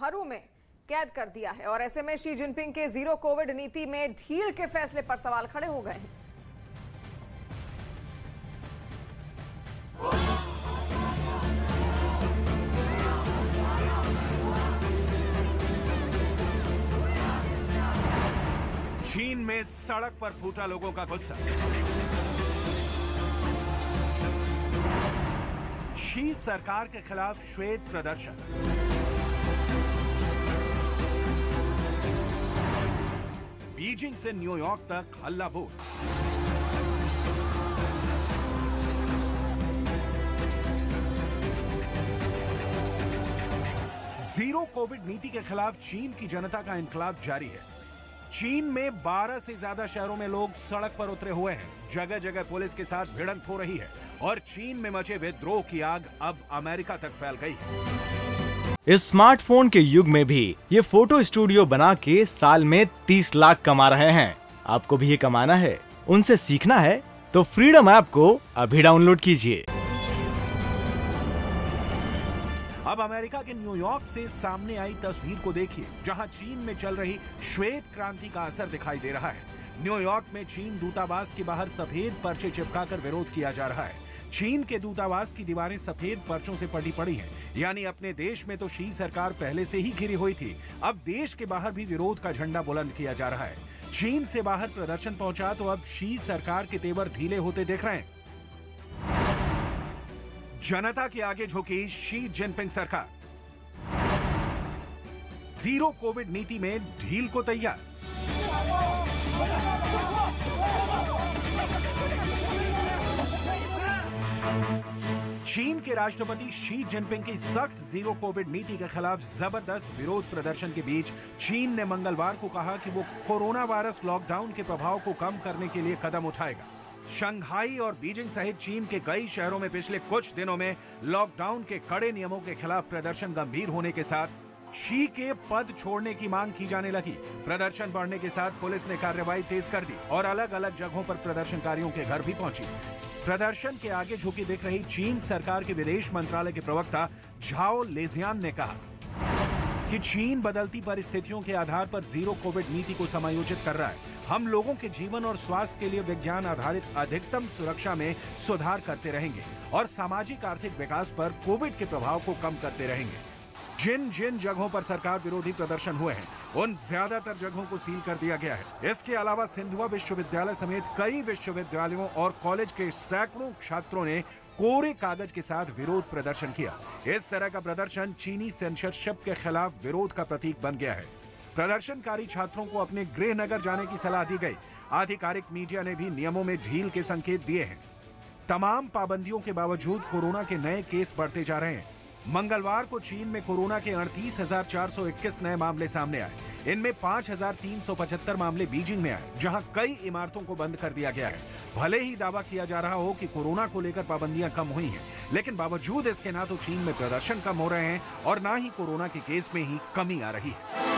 घरों में कैद कर दिया है और ऐसे में शी जिनपिंग के जीरो कोविड नीति में ढील के फैसले पर सवाल खड़े हो गए हैं। चीन में सड़क पर फूटा लोगों का गुस्सा। शी सरकार के खिलाफ श्वेत प्रदर्शन। बीजिंग से न्यूयॉर्क तक हल्ला बोल। जीरो कोविड नीति के खिलाफ चीन की जनता का इंकलाब जारी है। चीन में 12 से ज्यादा शहरों में लोग सड़क पर उतरे हुए हैं। जगह जगह पुलिस के साथ भिड़ंत हो रही है और चीन में मचे विद्रोह की आग अब अमेरिका तक फैल गई है। इस स्मार्टफोन के युग में भी ये फोटो स्टूडियो बना के साल में 30 लाख कमा रहे हैं। आपको भी ये कमाना है, उनसे सीखना है तो फ्रीडम ऐप को अभी डाउनलोड कीजिए। अब अमेरिका के न्यूयॉर्क से सामने आई तस्वीर को देखिए, जहां चीन में चल रही श्वेत क्रांति का असर दिखाई दे रहा है। न्यूयॉर्क में चीन दूतावास के बाहर सफेद पर्चे चिपकाकर विरोध किया जा रहा है। चीन के दूतावास की दीवारें सफेद पर्चों से पटी पड़ी हैं, यानी अपने देश में तो शी सरकार पहले से ही घिरी हुई थी, अब देश के बाहर भी विरोध का झंडा बुलंद किया जा रहा है। चीन से बाहर प्रदर्शन पहुंचा तो अब शी सरकार के तेवर ढीले होते दिख रहे हैं। जनता के आगे झुकी शी जिनपिंग सरकार। जीरो कोविड नीति में ढील को तैयार। चीन के राष्ट्रपति शी जिनपिंग की सख्त जीरो कोविड नीति के खिलाफ जबरदस्त विरोध प्रदर्शन के बीच चीन ने मंगलवार को कहा कि वो कोरोना वायरस लॉकडाउन के प्रभाव को कम करने के लिए कदम उठाएगा। शंघाई और बीजिंग सहित चीन के कई शहरों में पिछले कुछ दिनों में लॉकडाउन के कड़े नियमों के खिलाफ प्रदर्शन गंभीर होने के साथ शी के पद छोड़ने की मांग की जाने लगी। प्रदर्शन बढ़ने के साथ पुलिस ने कार्रवाई तेज कर दी और अलग अलग जगहों पर प्रदर्शनकारियों के घर भी पहुंची। प्रदर्शन के आगे झुकी दिख रही चीन सरकार के विदेश मंत्रालय के प्रवक्ता झाओ लेजियान ने कहा कि चीन बदलती परिस्थितियों के आधार पर जीरो कोविड नीति को समायोजित कर रहा है। हम लोगों के जीवन और स्वास्थ्य के लिए विज्ञान आधारित अधिकतम सुरक्षा में सुधार करते रहेंगे और सामाजिक आर्थिक विकास पर कोविड के प्रभाव को कम करते रहेंगे। जिन जिन जगहों पर सरकार विरोधी प्रदर्शन हुए हैं, उन ज्यादातर जगहों को सील कर दिया गया है। इसके अलावा सिंधुआ विश्वविद्यालय समेत कई विश्वविद्यालयों और कॉलेज के सैकड़ों छात्रों ने कोरे कागज के साथ विरोध प्रदर्शन किया। इस तरह का प्रदर्शन चीनी सेंसरशिप के खिलाफ विरोध का प्रतीक बन गया है। प्रदर्शनकारी छात्रों को अपने गृह नगर जाने की सलाह दी गई। आधिकारिक मीडिया ने भी नियमों में ढील के संकेत दिए हैं। तमाम पाबंदियों के बावजूद कोरोना के नए केस बढ़ते जा रहे हैं। मंगलवार को चीन में कोरोना के 38,421 नए मामले सामने आए। इनमें 5,375 मामले बीजिंग में आए, जहां कई इमारतों को बंद कर दिया गया है। भले ही दावा किया जा रहा हो कि कोरोना को लेकर पाबंदियां कम हुई हैं, लेकिन बावजूद इसके ना तो चीन में प्रदर्शन कम हो रहे हैं और ना ही कोरोना के केस में ही कमी आ रही है।